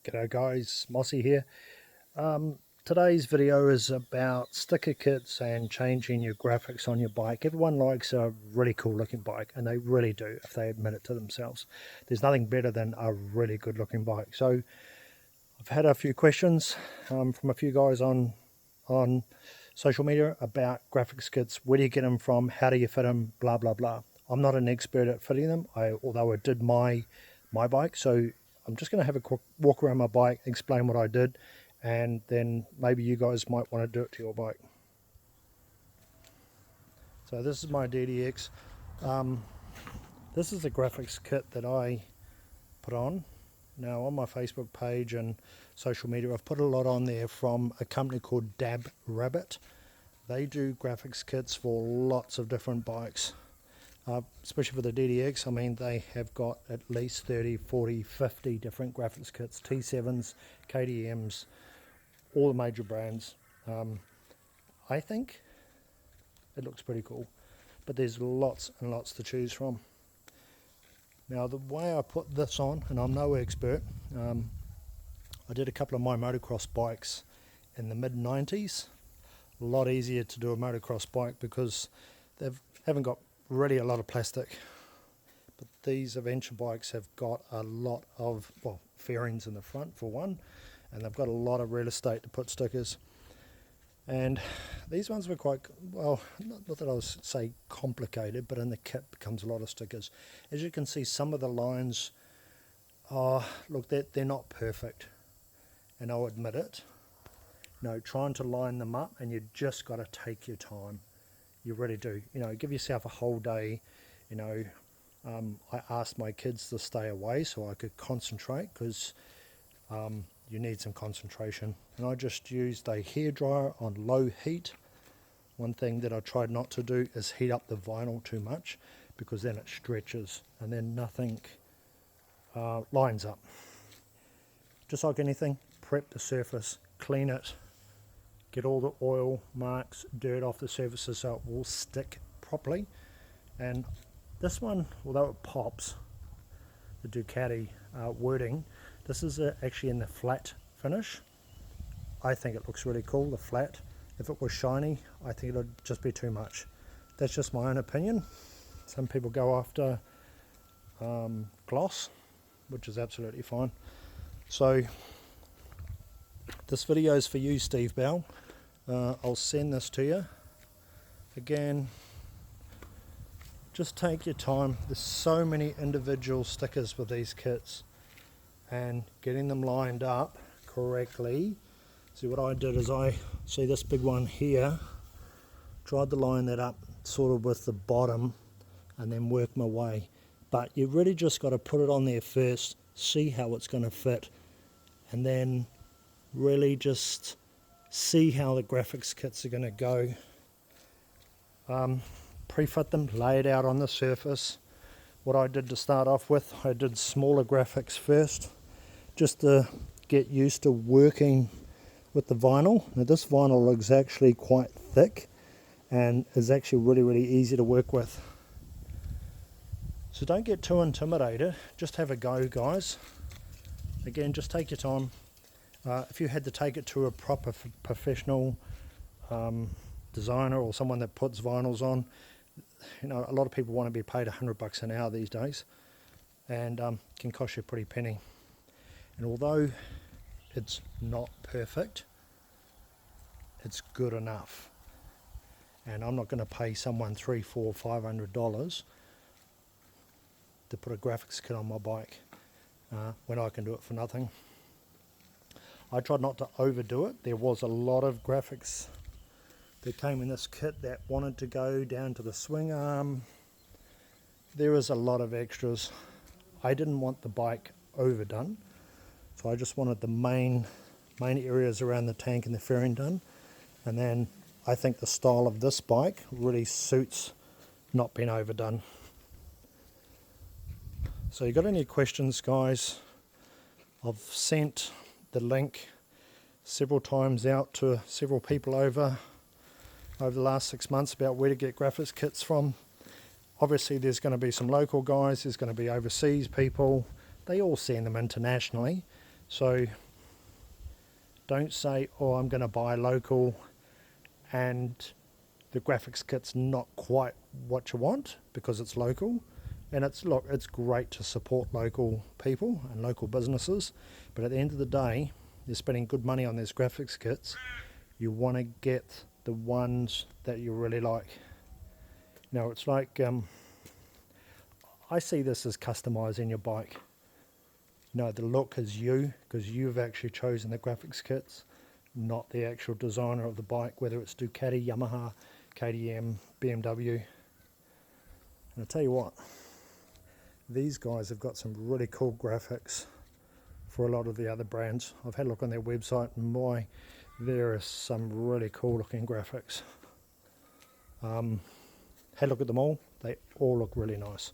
G'day guys, Mossy here. Today's video is about sticker kits and changing your graphics on your bike. Everyone likes a really cool looking bike, and they really do if they admit it to themselves. There's nothing better than a really good looking bike. So I've had a few questions from a few guys on social media about graphics kits. Where do you get them from? How do you fit them? Blah blah blah. I'm not an expert at fitting them, although I did my bike, so I'm just going to have a quick walk around my bike, explain what I did, and then maybe you guys might want to do it to your bike. So this is my DDX. This is the graphics kit that I put on. Now on my Facebook page and social media, I've put a lot on there from a company called Dab Rabbit. They do graphics kits for lots of different bikes. Especially for the DDX, I mean, they have got at least 30, 40, 50 different graphics kits, T7s, KTMs, all the major brands. I think it looks pretty cool, but there's lots and lots to choose from. Now the way I put this on, and I'm no expert, I did a couple of my motocross bikes in the mid-90s. A lot easier to do a motocross bike because they haven't got really a lot of plastic, but these adventure bikes have got a lot of, well, fairings in the front for one, and they've got a lot of real estate to put stickers. And these ones were quite, well, not that I would say complicated, but in the kit becomes a lot of stickers. As you can see, some of the lines are, look, they're not perfect, and I'll admit it. No, trying to line them up, and you just got to take your time. You really do. You know, give yourself a whole day. You know, I asked my kids to stay away so I could concentrate, because you need some concentration. And I just used a hairdryer on low heat. One thing that I tried not to do is heat up the vinyl too much, because then it stretches and then nothing lines up. Just like anything, prep the surface, clean it, get all the oil, marks, dirt off the surfaces so it will stick properly. And this one, although it pops, the Ducati wording, this is actually in the flat finish. I think it looks really cool, the flat. If it was shiny, I think it would just be too much. That's just my own opinion. Some people go after gloss, which is absolutely fine. So this video is for you, Steve Bell. I'll send this to you. Again, just take your time. There's so many individual stickers with these kits, and getting them lined up correctly. See, what I did is I see this big one here, tried to line that up sort of with the bottom and then work my way. But you really just got to put it on there first, see how it's going to fit, and then really just see how the graphics kits are going to go. Pre-fit them, lay it out on the surface. What I did to start off with, I did smaller graphics first, just to get used to working with the vinyl. Now this vinyl is actually quite thick and is actually really easy to work with. So don't get too intimidated, just have a go, guys. Again, just take your time. If you had to take it to a proper professional designer or someone that puts vinyls on, you know, a lot of people want to be paid $100 an hour these days, and can cost you a pretty penny. And although it's not perfect, it's good enough. And I'm not going to pay someone $300, $400, $500 to put a graphics kit on my bike when I can do it for nothing. I tried not to overdo it. There was a lot of graphics that came in this kit that wanted to go down to the swing arm. There is a lot of extras. I didn't want the bike overdone, so I just wanted the main areas around the tank and the fairing done. And then I think the style of this bike really suits not being overdone. So you got any questions, guys? I've sent the link several times out to several people over the last 6 months about where to get graphics kits from. Obviously there's going to be some local guys, there's going to be overseas people. They all send them internationally, So don't say, oh, I'm going to buy local and the graphics kit's not quite what you want because it's local. And it's great to support local people and local businesses, but at the end of the day, you're spending good money on these graphics kits. You want to get the ones that you really like. Now it's like I see this as customizing your bike. The look is you, because you've actually chosen the graphics kits, not the actual designer of the bike, whether it's Ducati, Yamaha, KTM, BMW. And I tell you what, these guys have got some really cool graphics for a lot of the other brands. I've had a look on their website, and boy, there are some really cool looking graphics. Had a look at them all. They all look really nice.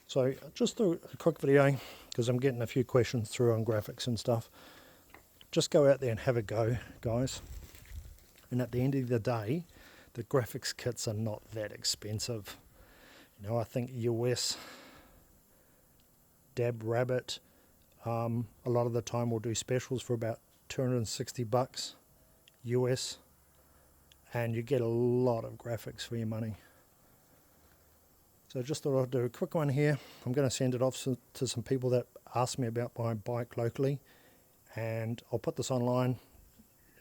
So just a quick video, because I'm getting a few questions through on graphics and stuff. Just go out there and have a go, guys. And at the end of the day, the graphics kits are not that expensive. I think US, Dab Rabbit, a lot of the time will do specials for about $260 US, and you get a lot of graphics for your money. So just thought I'd do a quick one here. I'm going to send it off to some people that ask me about my bike locally, and I'll put this online.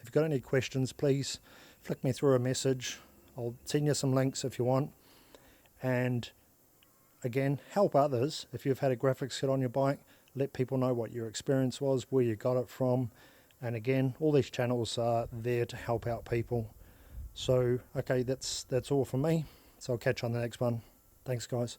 If you've got any questions, please flick me through a message. I'll send you some links if you want. And again, help others. If you've had a graphics kit on your bike, let people know what your experience was, where you got it from. And again, all these channels are there to help out people. So, okay, that's all from me. So I'll catch you on the next one. Thanks, guys.